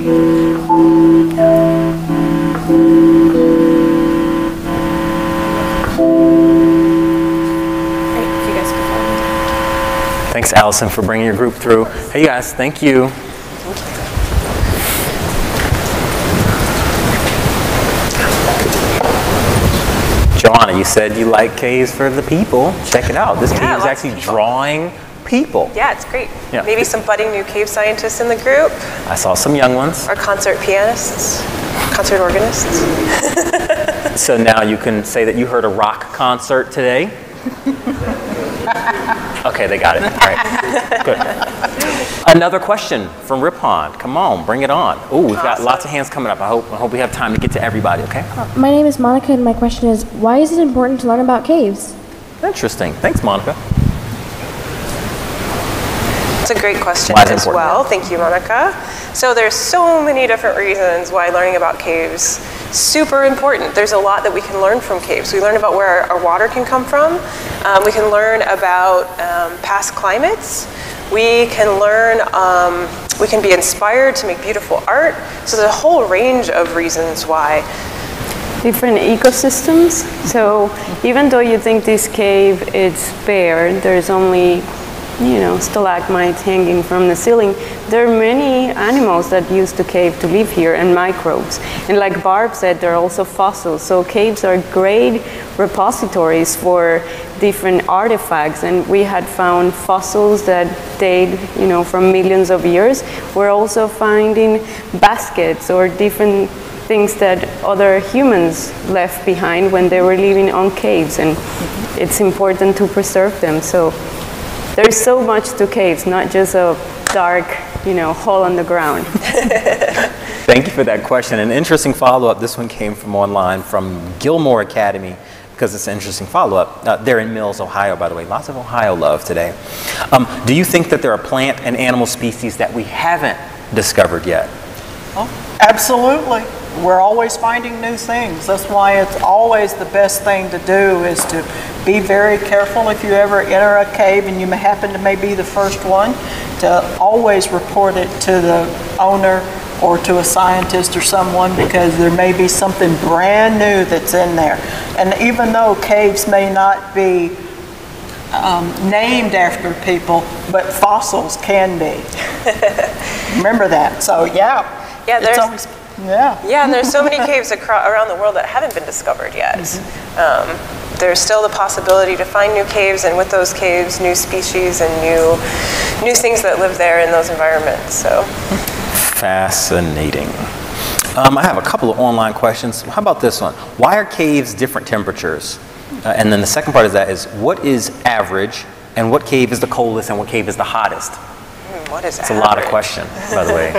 Thanks, Allison, for bringing your group through. Hey, guys, thank you. Joanna, you said you like caves for the people. Check it out. This cave is actually drawing people. Yeah, it's great. Yeah. Maybe some budding new cave scientists in the group. I saw some young ones. Or concert pianists, concert organists. So now you can say that you heard a rock concert today. Okay, they got it. All right, good. Another question from Ripon. Come on, bring it on. Oh, we've got lots of hands coming up. I hope we have time to get to everybody, okay? My name is Monica, and my question is, why is it important to learn about caves? Interesting. Thanks, Monica. It's a great question as well. Thank you, Monica. So there's so many different reasons why learning about caves is super important. There's a lot that we can learn from caves. We learn about where our water can come from. We can learn about past climates. We can learn, we can be inspired to make beautiful art. So there's a whole range of reasons why. Different ecosystems. So even though you think this cave is bare, there's only stalagmites hanging from the ceiling, there are many animals that use the cave to live here and microbes. And like Barb said, there are also fossils. So caves are great repositories for different artifacts. And we had found fossils that date, from millions of years. We're also finding baskets or different things that other humans left behind when they were living on caves. And it's important to preserve them. So there's so much to caves, not just a dark, hole in the ground. Thank you for that question. An interesting follow-up. This one came from online from Gilmore Academy, because it's an interesting follow-up. They're in Mills, Ohio, by the way. Lots of Ohio love today. Do you think that there are plant and animal species that we haven't discovered yet? Oh, absolutely. We're always finding new things. That's why it's always the best thing to do is to be very careful if you ever enter a cave and you may happen to be the first one, to always report it to the owner or to a scientist or someone, because there may be something brand new that's in there. And even though caves may not be named after people, but fossils can be. Remember that. So yeah. Yeah, and there's so many caves around the world that haven't been discovered yet. There's still the possibility to find new caves, and with those caves, new species and new things that live there in those environments. So fascinating. I have a couple of online questions. How about this one? Why are caves different temperatures? And then the second part of that is, what is average, and what cave is the coldest, and what cave is the hottest? What is It's a lot of questions, by the way.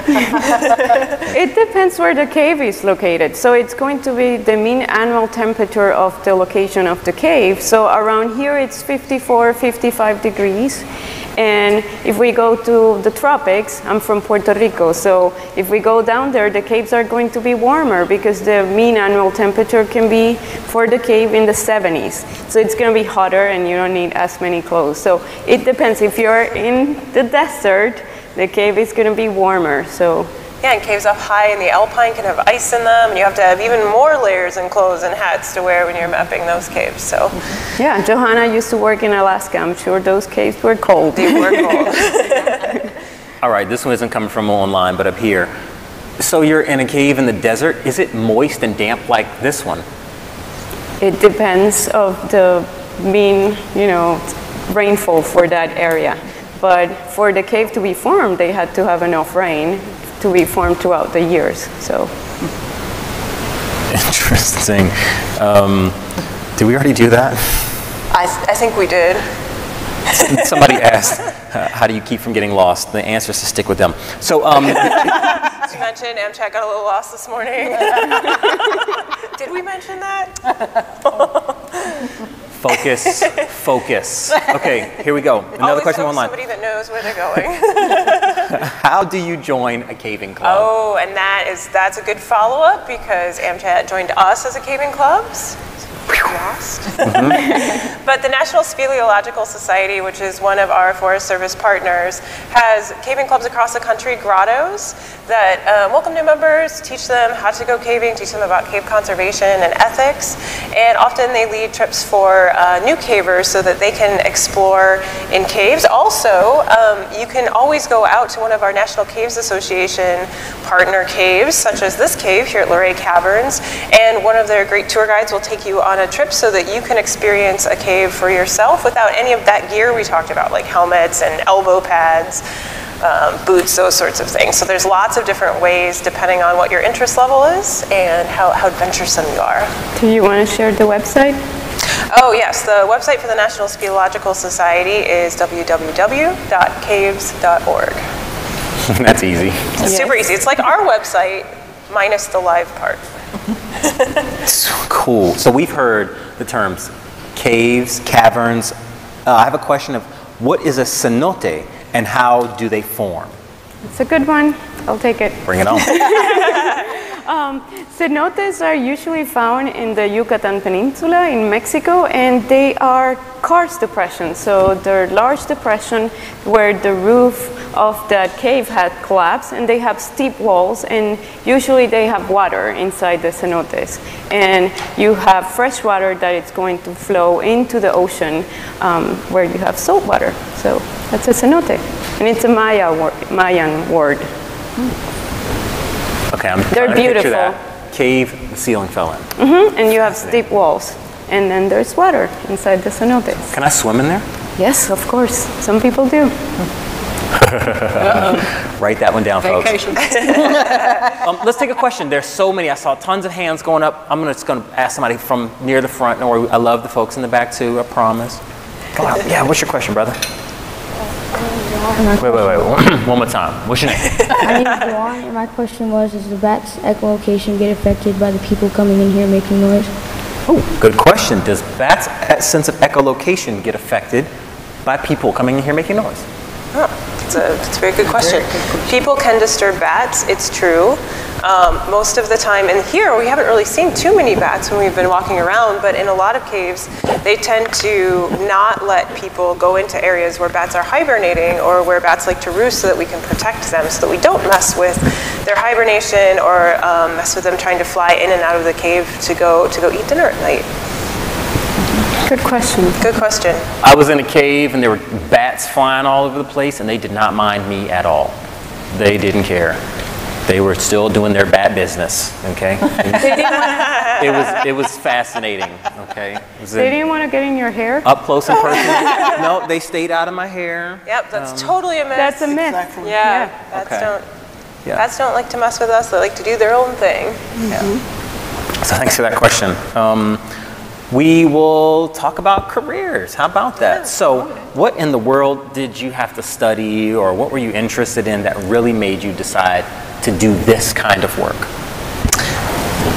It depends where the cave is located. So it's going to be the mean annual temperature of the location of the cave. So around here it's 54, 55 degrees. And if we go to the tropics, I'm from Puerto Rico, so if we go down there, the caves are going to be warmer because the mean annual temperature can be for the cave in the 70s. So it's going to be hotter and you don't need as many clothes. So it depends. If you're in the desert, the cave is going to be warmer. So yeah, and caves up high in the alpine can have ice in them, and you have to have even more layers and clothes and hats to wear when you're mapping those caves. So yeah, Johanna used to work in Alaska. I'm sure those caves were cold. They were cold. All right, this one isn't coming from online, but up here. So you're in a cave in the desert. Is it moist and damp like this one? It depends of the mean, rainfall for that area. But for the cave to be formed, they had to have enough rain to be formed throughout the years. So interesting. Did we already do that? I think we did. Somebody asked, how do you keep from getting lost? The answer is to stick with them. So did you mention Amtrak got a little lost this morning? Did we mention that? Focus. Okay, here we go. Another question online. Somebody that knows where they're going. How do you join a caving club? Oh, and that's a good follow-up because Amchat joined us as a caving club. lost. But the National Speleological Society, which is one of our Forest Service partners, has caving clubs across the country, grottos, that welcome new members, teach them how to go caving, teach them about cave conservation and ethics, and often they lead trips for new cavers so that they can explore in caves. Also, you can always go out to one of our National Caves Association partner caves, such as this cave here at Luray Caverns, and one of their great tour guides will take you on a trip so that you can experience a cave for yourself without any of that gear we talked about, like helmets and elbow pads, boots, those sorts of things. So there's lots of different ways depending on what your interest level is and how adventuresome you are. Do you want to share the website? Oh yes, the website for the National Speleological Society is www.caves.org. That's easy. It's super easy. It's like our website minus the live part. Cool. So we've heard the terms caves, caverns. I have a question of what is a cenote and how do they form? It's a good one. I'll take it. Bring it on. Cenotes are usually found in the Yucatan Peninsula in Mexico, and they are karst depressions. So they're large depression where the roof of that cave had collapsed, and they have steep walls, and usually they have water inside the cenotes. And you have fresh water that is going to flow into the ocean where you have salt water. So that's a cenote, and it's a Mayan word. Okay, I'm They're trying to beautiful. picture that. Cave, the ceiling fell in. And you have steep walls, and then there's water inside the cenotes. Can I swim in there? Yes, of course. Some people do. Write that one down, Vacation. folks. Let's take a question. There's so many. I saw tons of hands going up. I'm just going to ask somebody from near the front. Or I love the folks in the back too, I promise. Go on. Yeah, what's your question, brother? Wait. One more time. What's your name? My name is Juan, and my question was, does the bat's echolocation get affected by the people coming in here making noise? Oh, good question. Does bats' sense of echolocation get affected by people coming in here making noise? Oh, it's a very good question. People can disturb bats, it's true. Most of the time, and here we haven't really seen too many bats when we've been walking around, but in a lot of caves, they tend to not let people go into areas where bats are hibernating or where bats like to roost so that we can protect them, so that we don't mess with their hibernation or mess with them trying to fly in and out of the cave to go eat dinner at night. Good question. Good question. I was in a cave and there were bats flying all over the place and they did not mind me at all. They didn't care. They were still doing their bat business, okay? It was fascinating, okay? They didn't want to get in your hair? Up close and personal. No, they stayed out of my hair. Yep, that's totally a myth. That's a myth. Exactly. Yeah, Okay. Bats don't like to mess with us. They like to do their own thing. So thanks for that question. We will talk about careers. How about that? So what in the world did you have to study, or what were you interested in that really made you decide to do this kind of work?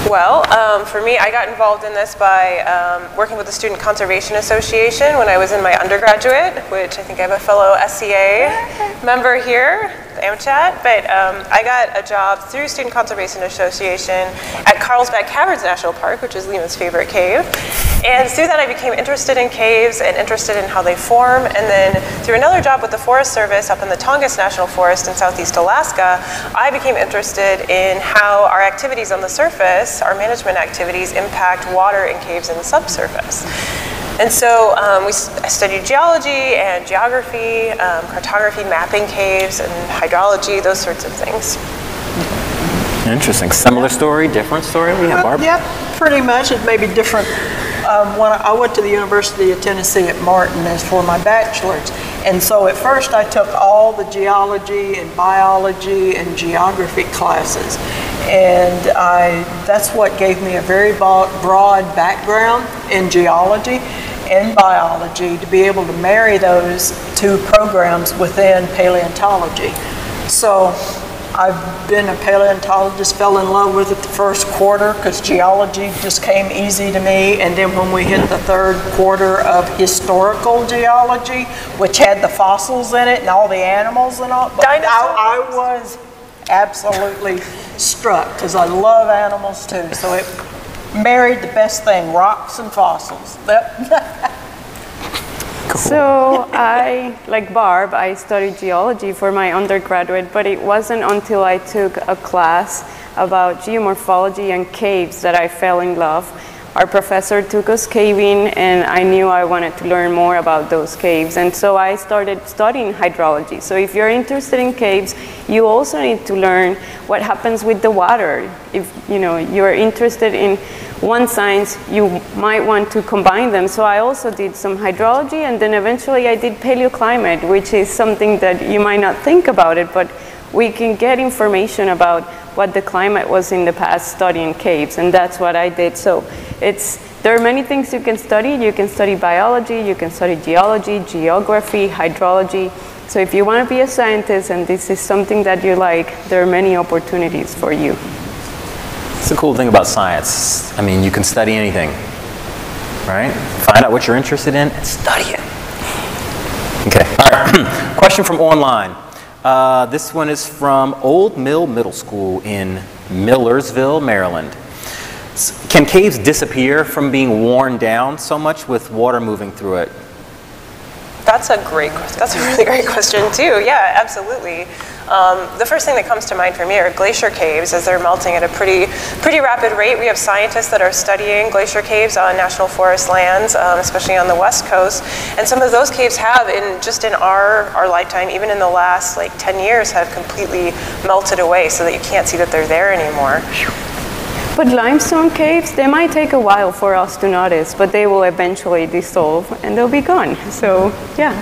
Well, for me, I got involved in this by working with the Student Conservation Association when I was in my undergraduate, which I think I have a fellow SCA member here, AmChat, but I got a job through Student Conservation Association at Carlsbad Caverns National Park, which is Lima's favorite cave. And through that I became interested in caves and interested in how they form, and then through another job with the Forest Service up in the Tongass National Forest in southeast Alaska, I became interested in how our activities on the surface, our management activities, impact water in caves in the subsurface. And so I studied geology and geography, cartography, mapping caves, and hydrology, those sorts of things. Interesting. Similar story, different story? We have Barbara. Yep, pretty much. It may be different. When I went to the University of Tennessee at Martin as for my bachelor's. And so at first I took all the geology and biology and geography classes. And that's what gave me a very broad background in geology and biology to be able to marry those two programs within paleontology. So I've been a paleontologist, fell in love with it the first quarter because geology just came easy to me. And then when we hit the third quarter of historical geology, which had the fossils in it and all the animals and all, I was absolutely struck because I love animals too. So it married the best thing, rocks and fossils. So I, like Barb, I studied geology for my undergraduate, but it wasn't until I took a class about geomorphology and caves that I fell in love. Our professor took us caving, and I knew I wanted to learn more about those caves, and so I started studying hydrology. So if you're interested in caves, you also need to learn what happens with the water. If you're interested in one science, you might want to combine them. So I also did some hydrology, and then eventually I did paleoclimate, which is something that you might not think about it, but we can get information about what the climate was in the past studying caves, and that's what I did. So there are many things you can study. You can study biology, you can study geology, geography, hydrology. So if you want to be a scientist and this is something that you like, there are many opportunities for you. It's the cool thing about science. I mean, you can study anything, right? Find out what you're interested in and study it. Okay, all right. Question from online. This one is from Old Mill Middle School in Millersville, Maryland. Can caves disappear from being worn down so much with water moving through it? That's a great question. That's a really great question too. Yeah, absolutely. The first thing that comes to mind for me are glacier caves, as they're melting at a pretty rapid rate. We have scientists that are studying glacier caves on national forest lands, especially on the west coast. And some of those caves have, just in our lifetime, even in the last 10 years, have completely melted away so that you can't see that they're there anymore. But limestone caves, they might take a while for us to notice, but they will eventually dissolve and they'll be gone. So yeah,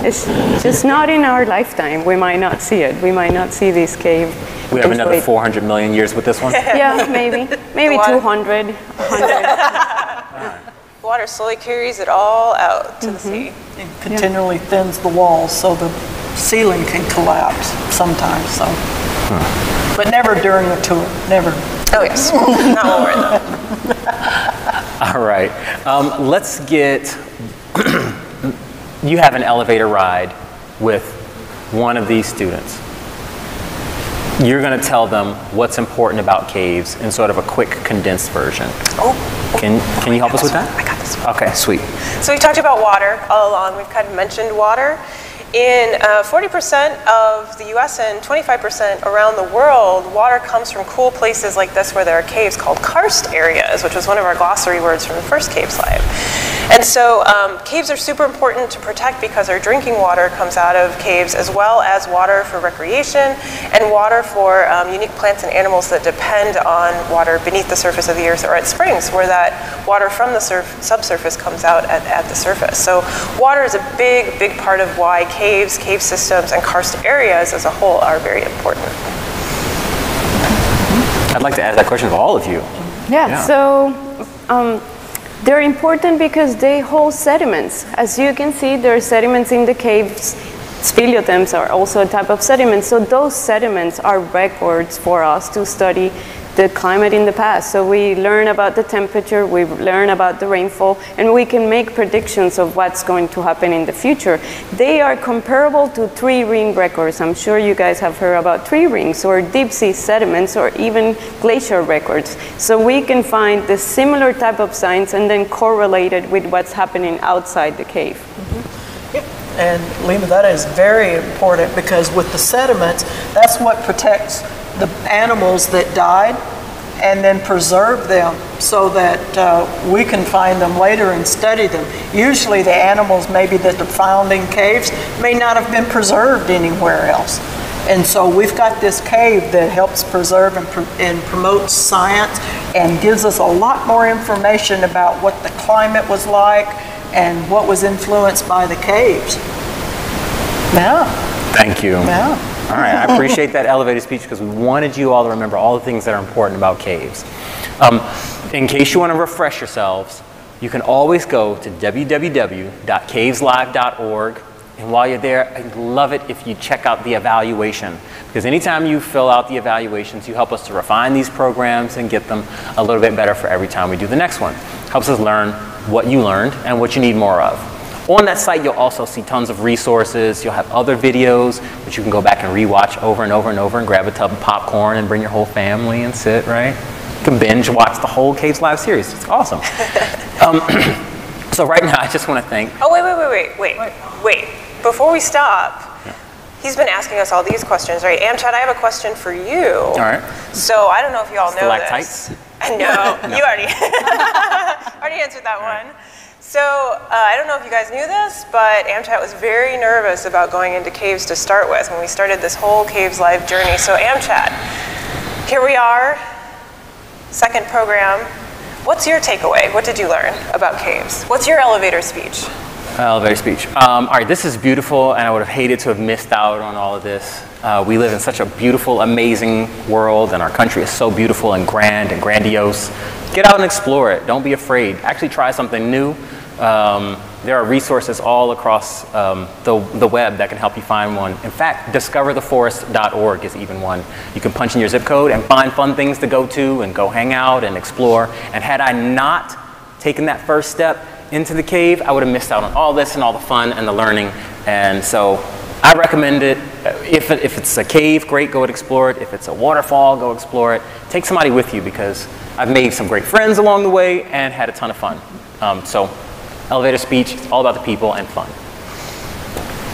it's just not in our lifetime. We might not see it. We might not see this cave. We have another 400 million years with this one? Yeah, maybe 200, 100. The water slowly carries it all out to the sea. It continually thins the walls so the ceiling can collapse sometimes. So, but never during a tour, never. Oh yes, not while we're in them. All right, let's get, you have an elevator ride with one of these students. You're going to tell them what's important about caves in sort of a quick condensed version. Can you help us with that? I got this one. Okay, sweet. So we talked about water all along. We've kind of mentioned water. In 40% of the US and 25% around the world, water comes from cool places like this where there are caves called karst areas, which was one of our glossary words from the first CavesLIVE. And so caves are super important to protect because our drinking water comes out of caves, as well as water for recreation and water for unique plants and animals that depend on water beneath the surface of the earth or at springs, where that water from the subsurface comes out at the surface. So water is a big part of why caves, cave systems, and karst areas as a whole are very important. I'd like to ask that question to all of you. Yeah. So they're important because they hold sediments. As you can see, there are sediments in the caves. Speleothems are also a type of sediment. So those sediments are records for us to study the climate in the past. So we learn about the temperature, we learn about the rainfall, and we can make predictions of what's going to happen in the future. They are comparable to tree-ring records. I'm sure you guys have heard about tree rings or deep sea sediments or even glacier records. So we can find the similar type of science and then correlate it with what's happening outside the cave. And Lima, that is very important because with the sediments, that's what protects the animals that died and then preserve them so that we can find them later and study them. Usually the animals maybe that are found in caves may not have been preserved anywhere else. And so we've got this cave that helps preserve and promotes science and gives us a lot more information about what the climate was like and what was influenced by the caves. Yeah. Thank you. Yeah. All right, I appreciate that elevator speech because we wanted you all to remember all the things that are important about caves. In case you want to refresh yourselves, you can always go to www.caveslive.org. And while you're there, I'd love it if you check out the evaluation. Because anytime you fill out the evaluations, you help us to refine these programs and get them a little bit better for every time we do the next one. Helps us learn what you learned and what you need more of. On that site, you'll also see tons of resources. You'll have other videos, which you can go back and rewatch over and over and over and grab a tub of popcorn and bring your whole family and sit, right? You can binge watch the whole Caves Live series. It's awesome. So right now, I just want to thank... Oh, wait. Before we stop, he's been asking us all these questions, right? Amchad, I have a question for you. All right. So I don't know if you all know Stalactites? this. No, you already answered that one. So I don't know if you guys knew this, but Amchat was very nervous about going into caves to start with when we started this whole Caves Live journey. So Amchat, here we are, second program. What's your takeaway? What did you learn about caves? What's your elevator speech? Elevator speech. All right, this is beautiful, and I would have hated to have missed out on all of this. We live in such a beautiful, amazing world, and our country is so beautiful and grand and grandiose. Get out and explore it. Don't be afraid. Actually try something new. There are resources all across the web that can help you find one. In fact, discovertheforest.org is even one. You can punch in your zip code and find fun things to go to and go hang out and explore. And had I not taken that first step into the cave, I would have missed out on all this and all the fun and the learning. And so I recommend it. If it's a cave, great, go and explore it. If it's a waterfall, go explore it. Take somebody with you, because I've made some great friends along the way and had a ton of fun. So elevator speech, it's all about the people and fun.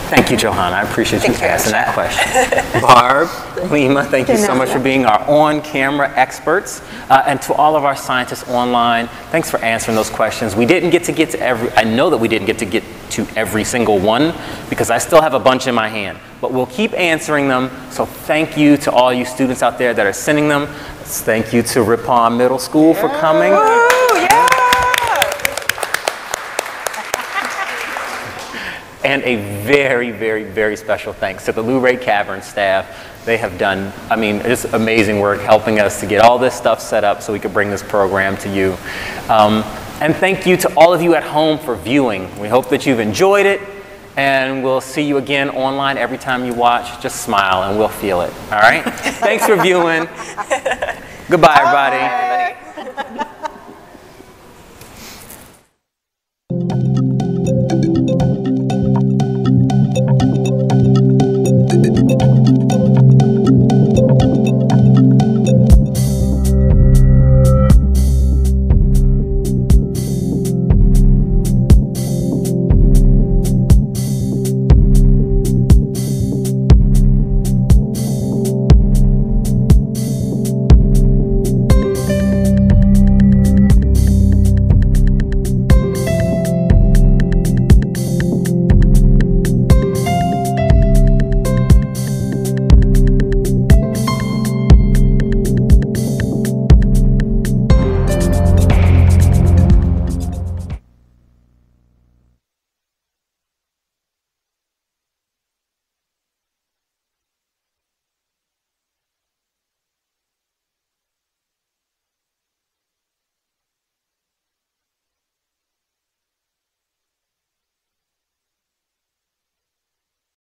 Thank you, Johanna. I appreciate you asking that question. Barb, Lima, thank you so much for being our on-camera experts. And to all of our scientists online, thanks for answering those questions. We didn't get to every, I know that we didn't get to every single one, because I still have a bunch in my hand. But we'll keep answering them. So thank you to all you students out there that are sending them. Thank you to Ripon Middle School for coming. And a very, very, very special thanks to the Luray Cavern staff. They have done, I mean, just amazing work helping us to get all this stuff set up so we could bring this program to you. And thank you to all of you at home for viewing. We hope that you've enjoyed it, and we'll see you again online every time you watch. Just smile and we'll feel it, all right? Thanks for viewing. Goodbye, everybody.